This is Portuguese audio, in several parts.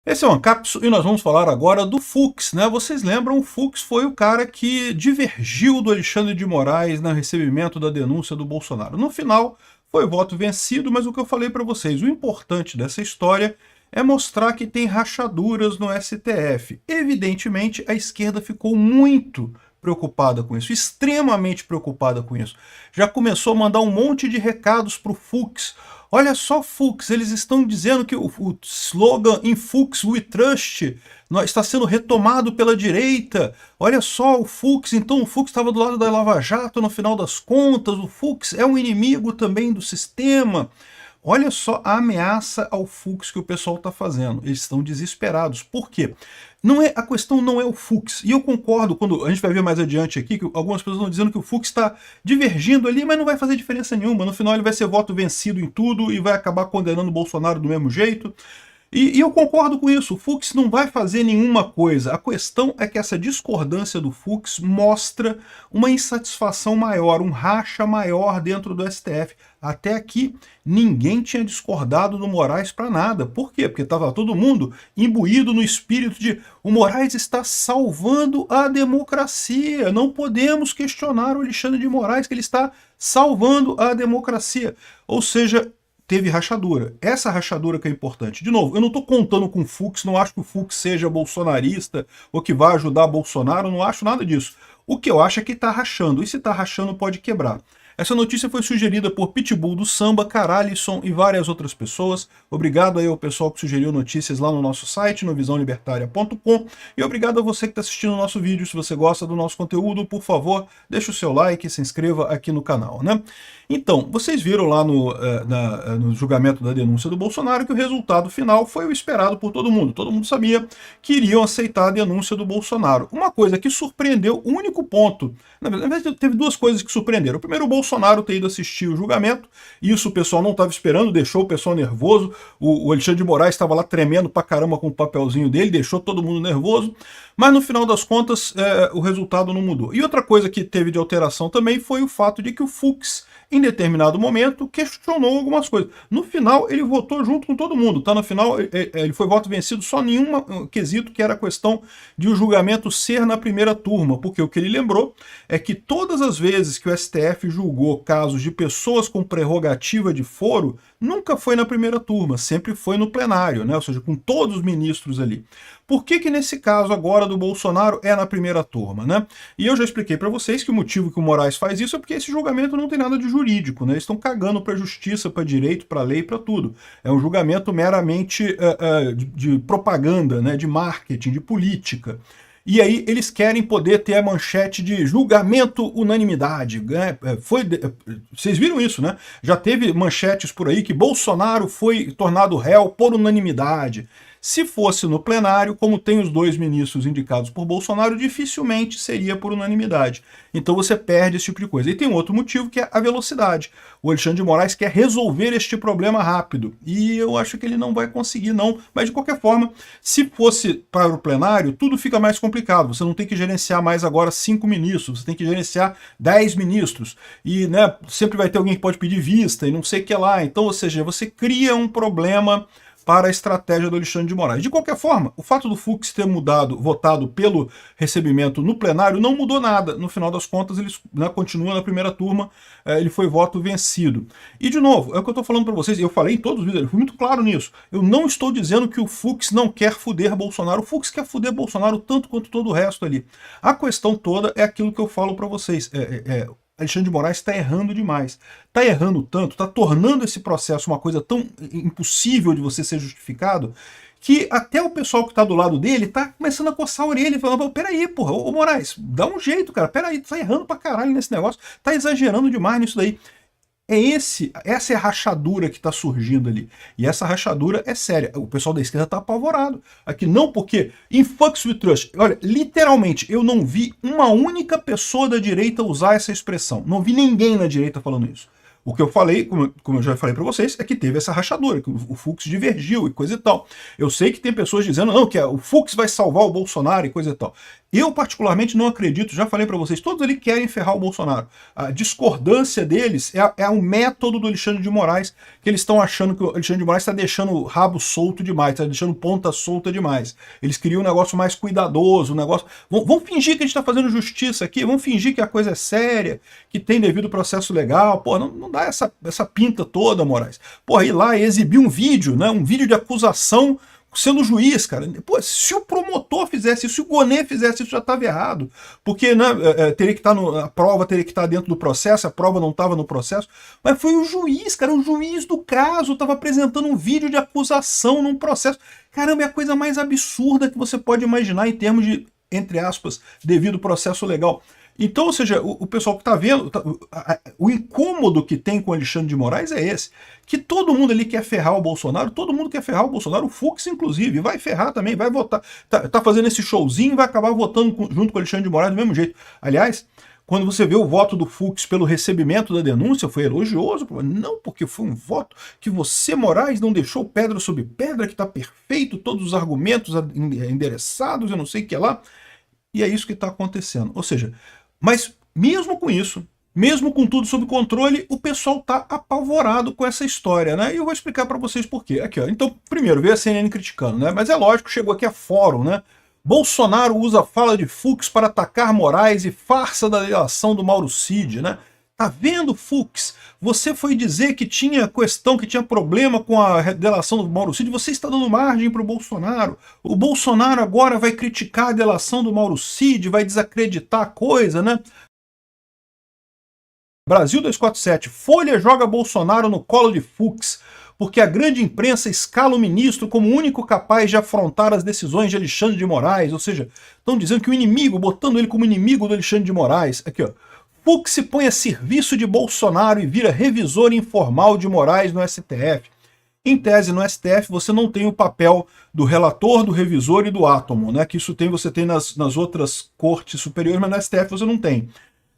Esse é o Ancapso e nós vamos falar agora do Fux, né? Vocês lembram, o Fux foi o cara que divergiu do Alexandre de Moraes no recebimento da denúncia do Bolsonaro. No final, foi voto vencido, mas o que eu falei para vocês, o importante dessa história é mostrar que tem rachaduras no STF. Evidentemente, a esquerda ficou muito preocupada com isso, extremamente preocupada com isso. Já começou a mandar um monte de recados para o Fux. Olha só, Fux, eles estão dizendo que o slogan "In Fux We Trust" está sendo retomado pela direita. Olha só, o Fux, então o Fux estava do lado da Lava Jato no final das contas, o Fux é um inimigo também do sistema. Olha só a ameaça ao Fux que o pessoal está fazendo. Eles estão desesperados. Por quê? A questão não é o Fux. E eu concordo, quando a gente vai ver mais adiante aqui, que algumas pessoas estão dizendo que o Fux está divergindo ali, mas não vai fazer diferença nenhuma. No final ele vai ser voto vencido em tudo e vai acabar condenando o Bolsonaro do mesmo jeito. E eu concordo com isso, o Fux não vai fazer nenhuma coisa. A questão é que essa discordância do Fux mostra uma insatisfação maior, um racha maior dentro do STF. Até aqui, ninguém tinha discordado do Moraes para nada. Por quê? Porque estava todo mundo imbuído no espírito de o Moraes está salvando a democracia. Não podemos questionar o Alexandre de Moraes, que ele está salvando a democracia. Ou seja, teve rachadura. Essa rachadura que é importante. De novo, eu não estou contando com o Fux, não acho que o Fux seja bolsonarista ou que vai ajudar Bolsonaro, não acho nada disso. O que eu acho é que está rachando, e se está rachando pode quebrar. Essa notícia foi sugerida por Pitbull do Samba, Caralisson e várias outras pessoas. Obrigado aí ao pessoal que sugeriu notícias lá no nosso site, no visãolibertaria.com. E obrigado a você que está assistindo o nosso vídeo. Se você gosta do nosso conteúdo, por favor, deixe o seu like e se inscreva aqui no canal, né? Então, vocês viram lá no julgamento da denúncia do Bolsonaro que o resultado final foi o esperado por todo mundo. Todo mundo sabia que iriam aceitar a denúncia do Bolsonaro. Uma coisa que surpreendeu, o único ponto... Na verdade, teve duas coisas que surpreenderam. Primeiro, o Bolsonaro ter ido assistir o julgamento. Isso o pessoal não estava esperando, deixou o pessoal nervoso. O Alexandre de Moraes estava lá tremendo pra caramba com o papelzinho dele, deixou todo mundo nervoso. Mas no final das contas, o resultado não mudou. E outra coisa que teve de alteração também foi o fato de que o Fux, em determinado momento, questionou algumas coisas. No final, ele votou junto com todo mundo, tá? No final, ele foi voto vencido só em um quesito, que era a questão de o julgamento ser na primeira turma, porque o que ele lembrou é que todas as vezes que o STF julgou casos de pessoas com prerrogativa de foro, nunca foi na primeira turma, sempre foi no plenário, né? Ou seja, com todos os ministros ali. Por que nesse caso agora do Bolsonaro é na primeira turma, né? E eu já expliquei para vocês que o motivo que o Moraes faz isso é porque esse julgamento não tem nada de jurídico, né? Eles estão cagando para a justiça, para direito, para lei, para tudo. É um julgamento meramente de propaganda, né? De marketing, de política. E aí eles querem poder ter a manchete de julgamento unanimidade. Né? Vocês viram isso, né? Já teve manchetes por aí que Bolsonaro foi tornado réu por unanimidade. Se fosse no plenário, como tem os dois ministros indicados por Bolsonaro, dificilmente seria por unanimidade. Então você perde esse tipo de coisa. E tem um outro motivo, que é a velocidade. O Alexandre de Moraes quer resolver este problema rápido. E eu acho que ele não vai conseguir, não. Mas, de qualquer forma, se fosse para o plenário, tudo fica mais complicado. Você não tem que gerenciar mais agora 5 ministros, você tem que gerenciar 10 ministros. E né, sempre vai ter alguém que pode pedir vista e não sei o que lá. Então, ou seja, você cria um problema para a estratégia do Alexandre de Moraes. De qualquer forma, o fato do Fux ter votado pelo recebimento no plenário não mudou nada. No final das contas, ele continua na primeira turma, ele foi voto vencido. E, de novo, é o que eu estou falando para vocês, eu falei em todos os vídeos, eu fui muito claro nisso. Eu não estou dizendo que o Fux não quer fuder Bolsonaro. O Fux quer fuder Bolsonaro tanto quanto todo o resto ali. A questão toda é aquilo que eu falo para vocês. Alexandre de Moraes está errando demais. Está errando tanto, está tornando esse processo uma coisa tão impossível de você ser justificado, que até o pessoal que está do lado dele está começando a coçar a orelha e falando, peraí, porra, ô Moraes, dá um jeito, cara, peraí, tu tá errando pra caralho nesse negócio, tá exagerando demais nisso daí. Essa é a rachadura que está surgindo ali. E essa rachadura é séria. O pessoal da esquerda está apavorado. Aqui não porque in Fux we trust. Olha, literalmente, eu não vi uma única pessoa da direita usar essa expressão. Não vi ninguém na direita falando isso. O que eu falei, como eu já falei para vocês, é que teve essa rachadura, que o Fux divergiu e coisa e tal. Eu sei que tem pessoas dizendo, não, que o Fux vai salvar o Bolsonaro e coisa e tal. Eu, particularmente, não acredito, já falei para vocês, todos ali querem ferrar o Bolsonaro. A discordância deles é o método do Alexandre de Moraes, que eles estão achando que o Alexandre de Moraes está deixando o rabo solto demais, está deixando ponta solta demais. Eles queriam um negócio mais cuidadoso, um negócio... Vamos fingir que a gente está fazendo justiça aqui, vamos fingir que a coisa é séria, que tem devido processo legal. Pô, não dá essa pinta toda, Moraes. Pô, ir lá e exibir um vídeo, né, um vídeo de acusação sendo juiz, cara. Pô, se o promotor fizesse isso, se o Gonê fizesse isso, já estava errado. Porque, né, teria que estar a prova teria que estar dentro do processo, a prova não estava no processo. Mas foi o juiz, cara, o juiz do caso estava apresentando um vídeo de acusação num processo. Caramba, é a coisa mais absurda que você pode imaginar em termos de, entre aspas, devido processo legal. Então, ou seja, o pessoal que está vendo, o incômodo que tem com o Alexandre de Moraes é esse, que todo mundo ali quer ferrar o Bolsonaro, todo mundo quer ferrar o Bolsonaro, o Fux inclusive, vai ferrar também, vai votar, tá fazendo esse showzinho, vai acabar votando junto com o Alexandre de Moraes do mesmo jeito. Aliás, quando você vê o voto do Fux pelo recebimento da denúncia, foi elogioso, não, porque foi um voto que você, Moraes, não deixou pedra sobre pedra, que está perfeito, todos os argumentos endereçados, eu não sei o que lá, e é isso que está acontecendo. Ou seja, mas mesmo com isso, mesmo com tudo sob controle, o pessoal está apavorado com essa história, né? E eu vou explicar para vocês por quê. Aqui, ó. Então, primeiro, veio a CNN criticando, né? Mas é lógico, chegou aqui a fórum, né? Bolsonaro usa fala de Fux para atacar Moraes e farsa da delação do Mauro Cid, né? Tá vendo, Fux? Você foi dizer que tinha questão, que tinha problema com a delação do Mauro Cid, você está dando margem para o Bolsonaro. O Bolsonaro agora vai criticar a delação do Mauro Cid, vai desacreditar a coisa, né? Brasil 247, Folha joga Bolsonaro no colo de Fux, porque a grande imprensa escala o ministro como o único capaz de afrontar as decisões de Alexandre de Moraes, ou seja, estão dizendo que o inimigo, botando ele como inimigo do Alexandre de Moraes. Aqui, ó. Fux se põe a serviço de Bolsonaro e vira revisor informal de Moraes no STF. Em tese, no STF, você não tem o papel do relator, do revisor e do átomo, né? Que isso você tem nas outras cortes superiores, mas no STF você não tem.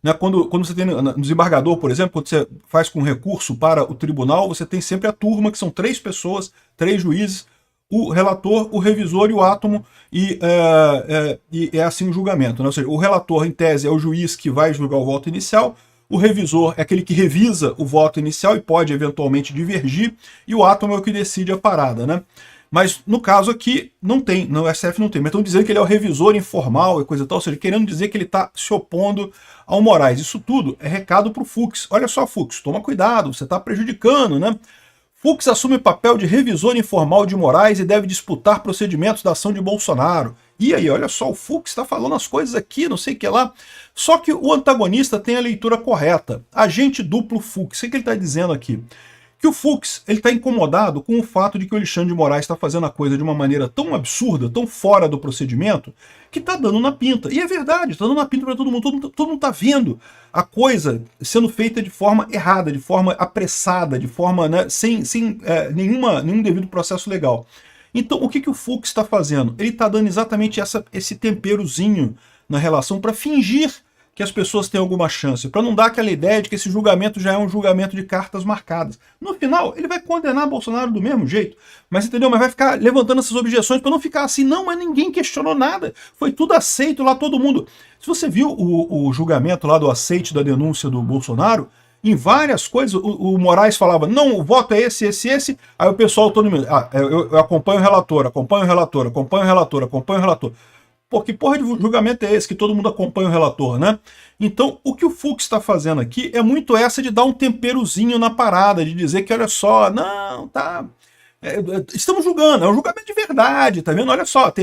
Né? Quando você tem no desembargador, por exemplo, quando você faz com recurso para o tribunal, você tem sempre a turma, que são 3 pessoas, 3 juízes, o relator, o revisor e o átomo, e é assim o julgamento. Né? Ou seja, o relator, em tese, é o juiz que vai julgar o voto inicial, o revisor é aquele que revisa o voto inicial e pode eventualmente divergir, e o átomo é o que decide a parada, né? Mas no caso aqui não tem, no STF não tem, mas estão dizendo que ele é o revisor informal e coisa e tal, ou seja, querendo dizer que ele está se opondo ao Moraes. Isso tudo é recado para o Fux. Olha só, Fux, toma cuidado, você está prejudicando, né? Fux assume o papel de revisor informal de Moraes e deve disputar procedimentos da ação de Bolsonaro. E aí, olha só, o Fux está falando as coisas aqui, não sei o que lá. Só que o antagonista tem a leitura correta. Agente duplo Fux, o que ele está dizendo aqui? Que o Fux está incomodado com o fato de que o Alexandre de Moraes está fazendo a coisa de uma maneira tão absurda, tão fora do procedimento, que está dando na pinta. E é verdade, está dando na pinta para todo mundo está vendo a coisa sendo feita de forma errada, de forma apressada, de forma, né, sem nenhum devido processo legal. Então, o que o Fux está fazendo? Ele está dando exatamente esse temperozinho na relação para fingir que as pessoas têm alguma chance, para não dar aquela ideia de que esse julgamento já é um julgamento de cartas marcadas. No final, ele vai condenar Bolsonaro do mesmo jeito, mas entendeu? Mas vai ficar levantando essas objeções para não ficar assim, não, mas ninguém questionou nada, foi tudo aceito lá, todo mundo. Se você viu o julgamento lá do aceite da denúncia do Bolsonaro, em várias coisas, o Moraes falava, não, o voto é esse, aí o pessoal todo mundo, eu acompanho o relator, acompanho o relator, acompanho o relator, acompanho o relator. Pô, que porra de julgamento é esse que todo mundo acompanha o relator, né? Então, o que o Fux está fazendo aqui é muito essa de dar um temperozinho na parada, de dizer que, olha só, não, tá... estamos julgando, é um julgamento de verdade, tá vendo? Olha só,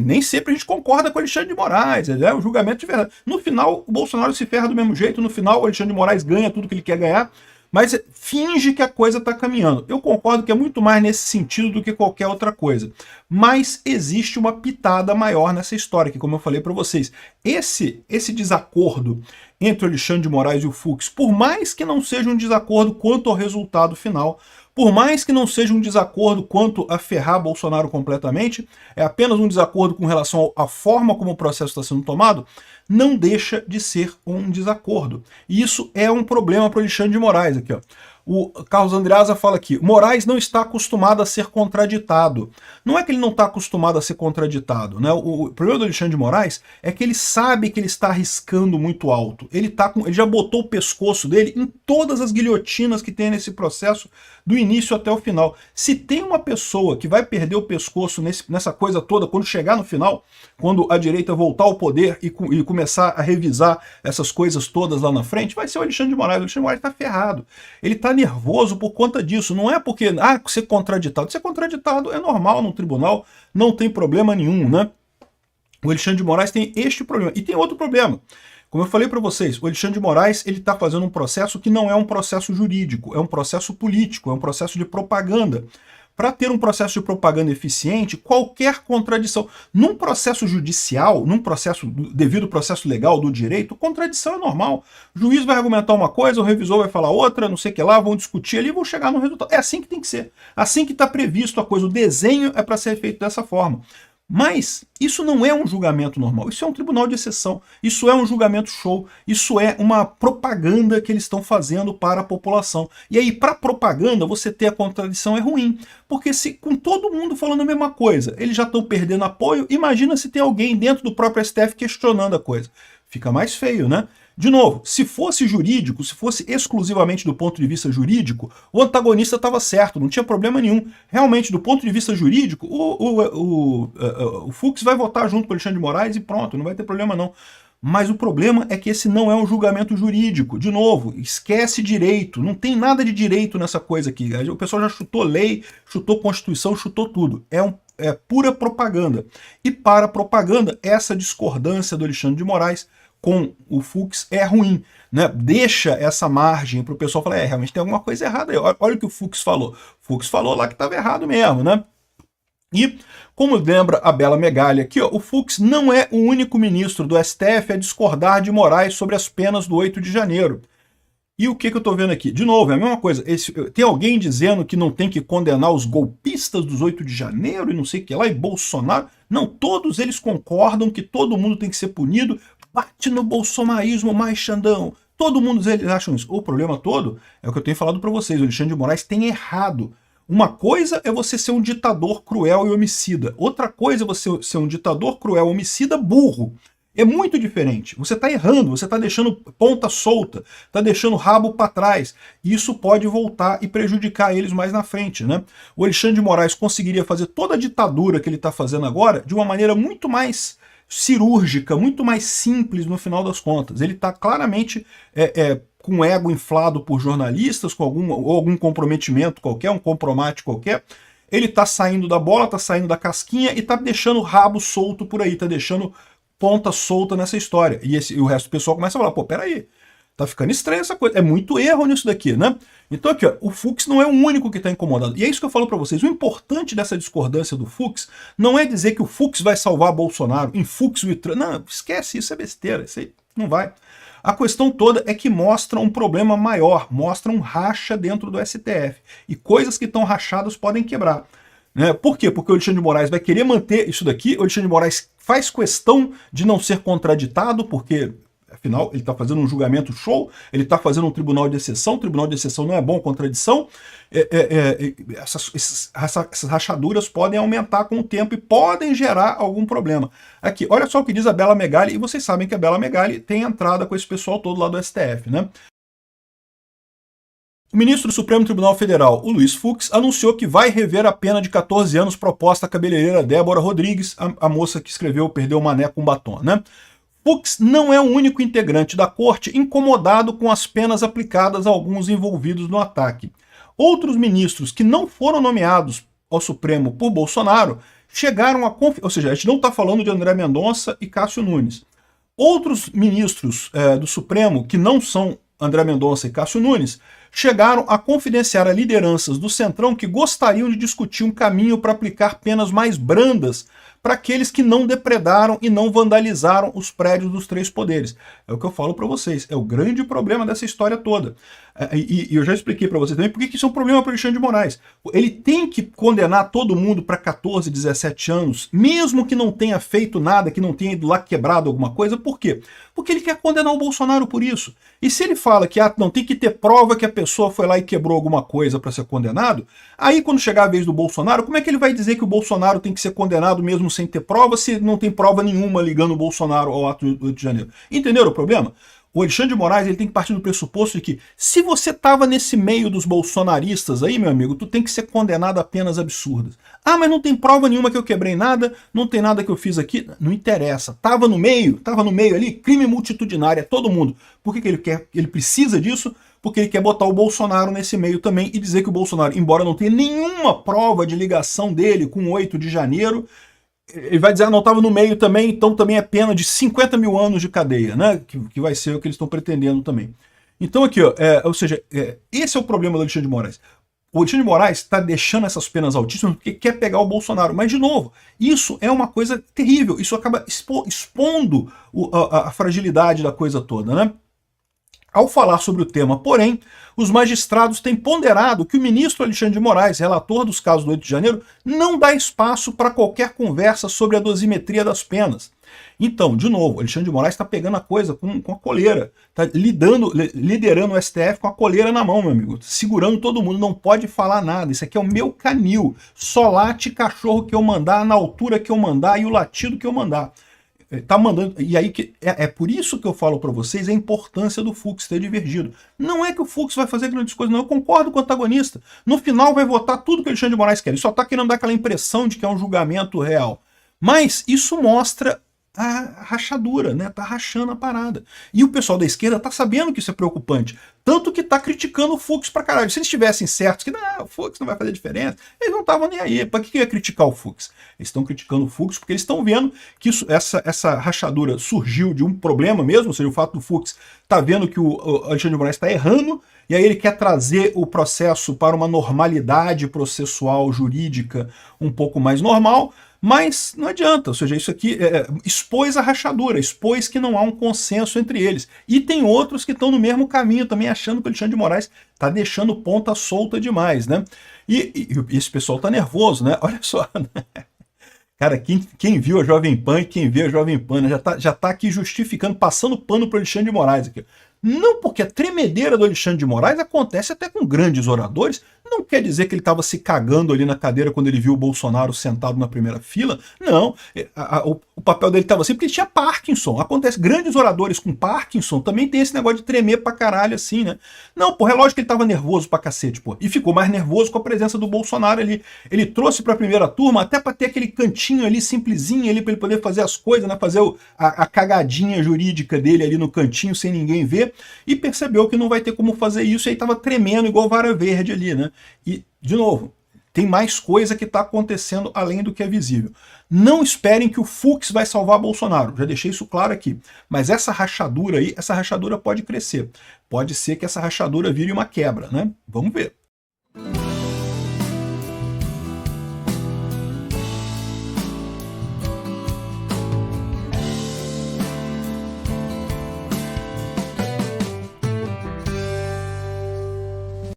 nem sempre a gente concorda com o Alexandre de Moraes, é um julgamento de verdade. No final, o Bolsonaro se ferra do mesmo jeito, no final o Alexandre de Moraes ganha tudo que ele quer ganhar, mas finge que a coisa está caminhando. Eu concordo que é muito mais nesse sentido do que qualquer outra coisa. Mas existe uma pitada maior nessa história, que como eu falei para vocês, esse desacordo entre o Alexandre de Moraes e o Fux, por mais que não seja um desacordo quanto ao resultado final, por mais que não seja um desacordo quanto a ferrar Bolsonaro completamente, é apenas um desacordo com relação à forma como o processo está sendo tomado, não deixa de ser um desacordo. E isso é um problema para o Alexandre de Moraes aqui, ó. O Carlos Andreasa fala aqui, Moraes não está acostumado a ser contraditado. Não é que ele não está acostumado a ser contraditado, né? O problema do Alexandre de Moraes é que ele sabe que ele está arriscando muito alto. Ele já botou o pescoço dele em todas as guilhotinas que tem nesse processo, do início até o final. Se tem uma pessoa que vai perder o pescoço nessa coisa toda, quando chegar no final, quando a direita voltar ao poder e começar a revisar essas coisas todas lá na frente, vai ser o Alexandre de Moraes. O Alexandre de Moraes está ferrado. Ele está nervoso por conta disso. Não é porque, ser contraditado. Ser contraditado é normal no tribunal, não tem problema nenhum, né? O Alexandre de Moraes tem este problema. E tem outro problema. Como eu falei para vocês, o Alexandre de Moraes ele está fazendo um processo que não é um processo jurídico, é um processo político, é um processo de propaganda. Para ter um processo de propaganda eficiente, qualquer contradição. Num processo judicial, num processo devido ao processo legal do direito, contradição é normal. O juiz vai argumentar uma coisa, o revisor vai falar outra, não sei o que lá, vão discutir ali e vão chegar no resultado. É assim que tem que ser. Assim que está previsto a coisa. O desenho é para ser feito dessa forma. Mas isso não é um julgamento normal, isso é um tribunal de exceção, isso é um julgamento show, isso é uma propaganda que eles estão fazendo para a população. E aí, para propaganda, você ter a contradição é ruim, porque se com todo mundo falando a mesma coisa, eles já estão perdendo apoio, imagina se tem alguém dentro do próprio STF questionando a coisa. Fica mais feio, né? De novo, se fosse jurídico, se fosse exclusivamente do ponto de vista jurídico, o antagonista estava certo, não tinha problema nenhum. Realmente, do ponto de vista jurídico, o Fux vai votar junto com o Alexandre de Moraes e pronto, não vai ter problema não. Mas o problema é que esse não é um julgamento jurídico. De novo, esquece direito, não tem nada de direito nessa coisa aqui. O pessoal já chutou lei, chutou Constituição, chutou tudo. É pura propaganda. E para propaganda, essa discordância do Alexandre de Moraes com o Fux é ruim, né? Deixa essa margem para o pessoal falar, realmente tem alguma coisa errada aí. Olha o que o Fux falou. O Fux falou lá que estava errado mesmo, né? E, como lembra a Bela Megali aqui, ó, o Fux não é o único ministro do STF a discordar de Moraes sobre as penas do 8 de janeiro. E o que eu estou vendo aqui? De novo, é a mesma coisa. Tem alguém dizendo que não tem que condenar os golpistas dos 8 de janeiro e não sei o que lá, e Bolsonaro. Não, todos eles concordam que todo mundo tem que ser punido. Bate no bolsonarismo mais Xandão. Todo mundo eles acham isso. O problema todo é o que eu tenho falado para vocês. O Alexandre de Moraes tem errado. Uma coisa é você ser um ditador cruel e homicida. Outra coisa é você ser um ditador cruel, homicida, burro. É muito diferente. Você está errando, você está deixando ponta solta, está deixando rabo para trás. E isso pode voltar e prejudicar eles mais na frente, né? O Alexandre de Moraes conseguiria fazer toda a ditadura que ele está fazendo agora de uma maneira muito mais cirúrgica, muito mais simples no final das contas. Ele está claramente com o ego inflado por jornalistas, com algum comprometimento qualquer, um compromate qualquer. Ele está saindo da bola, está saindo da casquinha e está deixando o rabo solto por aí, está deixando ponta solta nessa história. E o resto do pessoal começa a falar, pô, peraí, tá ficando estranha essa coisa, é muito erro nisso daqui, né? Então aqui, ó, o Fux não é o único que está incomodado. E é isso que eu falo para vocês, o importante dessa discordância do Fux não é dizer que o Fux vai salvar Bolsonaro, em Fux we trust. Não, esquece, isso é besteira, isso aí não vai. A questão toda é que mostra um problema maior, mostra um racha dentro do STF. E coisas que estão rachadas podem quebrar. Por quê? Porque o Alexandre de Moraes vai querer manter isso daqui, o Alexandre de Moraes faz questão de não ser contraditado, porque, afinal, ele está fazendo um julgamento show, ele está fazendo um tribunal de exceção, o tribunal de exceção não é bom contradição, essas rachaduras podem aumentar com o tempo e podem gerar algum problema. Aqui, olha só o que diz a Bela Megali, e vocês sabem que a Bela Megali tem entrada com esse pessoal todo lá do STF, né? O ministro do Supremo Tribunal Federal, o Luiz Fux, anunciou que vai rever a pena de 14 anos proposta à cabeleireira Débora Rodrigues, a moça que escreveu Perdeu o Mané com Batom, né? Fux não é o único integrante da corte incomodado com as penas aplicadas a alguns envolvidos no ataque. Outros ministros que não foram nomeados ao Supremo por Bolsonaro chegaram a ou seja, a gente não está falando de André Mendonça e Cássio Nunes. Outros ministros do Supremo que não são André Mendonça e Cássio Nunes chegaram a confidenciar a lideranças do Centrão que gostariam de discutir um caminho para aplicar penas mais brandas para aqueles que não depredaram e não vandalizaram os prédios dos três poderes. É o que eu falo para vocês, é o grande problema dessa história toda. E eu já expliquei para vocês também por que isso é um problema para o Alexandre de Moraes. Ele tem que condenar todo mundo para 14, 17 anos, mesmo que não tenha feito nada, que não tenha ido lá quebrado alguma coisa. Por quê? Porque ele quer condenar o Bolsonaro por isso. E se ele fala que não tem que ter prova que pessoa foi lá e quebrou alguma coisa para ser condenado, aí quando chegar a vez do Bolsonaro, como é que ele vai dizer que o Bolsonaro tem que ser condenado mesmo sem ter prova, se não tem prova nenhuma ligando o Bolsonaro ao ato do 8 de janeiro? Entenderam o problema? O Alexandre de Moraes ele tem que partir do pressuposto de que se você estava nesse meio dos bolsonaristas aí, meu amigo, tu tem que ser condenado a penas absurdas. Ah, mas não tem prova nenhuma que eu quebrei nada, não tem nada que eu fiz aqui. Não interessa. Tava no meio ali, crime multitudinário, é todo mundo. Por que ele quer? Ele precisa disso? Porque ele quer botar o Bolsonaro nesse meio também e dizer que o Bolsonaro, embora não tenha nenhuma prova de ligação dele com o 8 de janeiro, ele vai dizer, ah, não, estava no meio também, então também é pena de 50 mil anos de cadeia, né? Que vai ser o que eles estão pretendendo também. Então aqui, ó, ou seja, esse é o problema do Alexandre de Moraes. O Alexandre de Moraes está deixando essas penas altíssimas porque quer pegar o Bolsonaro. Mas, de novo, isso é uma coisa terrível. Isso acaba expondo a fragilidade da coisa toda, né? Ao falar sobre o tema, porém, os magistrados têm ponderado que o ministro Alexandre de Moraes, relator dos casos do 8 de janeiro, não dá espaço para qualquer conversa sobre a dosimetria das penas. Então, de novo, Alexandre de Moraes está pegando a coisa com a coleira, está liderando o STF com a coleira na mão, meu amigo, segurando todo mundo, não pode falar nada, isso aqui é o meu canil, só late cachorro que eu mandar, na altura que eu mandar e o latido que eu mandar. Tá mandando, e aí é por isso que eu falo para vocês a importância do Fux ter divergido. Não é que o Fux vai fazer grandes coisas, não, eu concordo com o antagonista. No final vai votar tudo que o Alexandre de Moraes quer, ele só tá querendo dar aquela impressão de que é um julgamento real. Mas isso mostra a rachadura, né? Tá rachando a parada. E o pessoal da esquerda tá sabendo que isso é preocupante. Tanto que tá criticando o Fux pra caralho. Se eles estivessem certos que não, o Fux não vai fazer diferença, eles não estavam nem aí. Pra que ia criticar o Fux? Eles estão criticando o Fux porque eles estão vendo que essa rachadura surgiu de um problema mesmo, ou seja, o fato do Fux tá vendo que o Alexandre de Moraes está errando, e aí ele quer trazer o processo para uma normalidade processual, jurídica, um pouco mais normal, mas não adianta, ou seja, isso aqui expôs a rachadura, expôs que não há um consenso entre eles. E tem outros que estão no mesmo caminho também, achando que o Alexandre de Moraes está deixando ponta solta demais, né? E esse pessoal tá nervoso, né? Olha só, né? Cara, quem viu a Jovem Pan e quem vê a Jovem Pan, né, já tá aqui justificando, passando pano para o Alexandre de Moraes aqui. Não, porque a tremedeira do Alexandre de Moraes acontece até com grandes oradores, não quer dizer que ele estava se cagando ali na cadeira quando ele viu o Bolsonaro sentado na primeira fila, não, o papel dele estava assim porque ele tinha Parkinson, acontece, grandes oradores com Parkinson também tem esse negócio de tremer pra caralho assim, né? Não, pô, é lógico que ele estava nervoso pra cacete, pô, e ficou mais nervoso com a presença do Bolsonaro ali, ele trouxe pra primeira turma até pra ter aquele cantinho ali, simplesinho ali, pra ele poder fazer as coisas, né, fazer a cagadinha jurídica dele ali no cantinho sem ninguém ver, e percebeu que não vai ter como fazer isso, e aí tava tremendo igual vara verde ali, né? E, de novo, tem mais coisa que está acontecendo além do que é visível. Não esperem que o Fux vai salvar Bolsonaro, já deixei isso claro aqui. Mas essa rachadura aí, essa rachadura pode crescer. Pode ser que essa rachadura vire uma quebra, né? Vamos ver.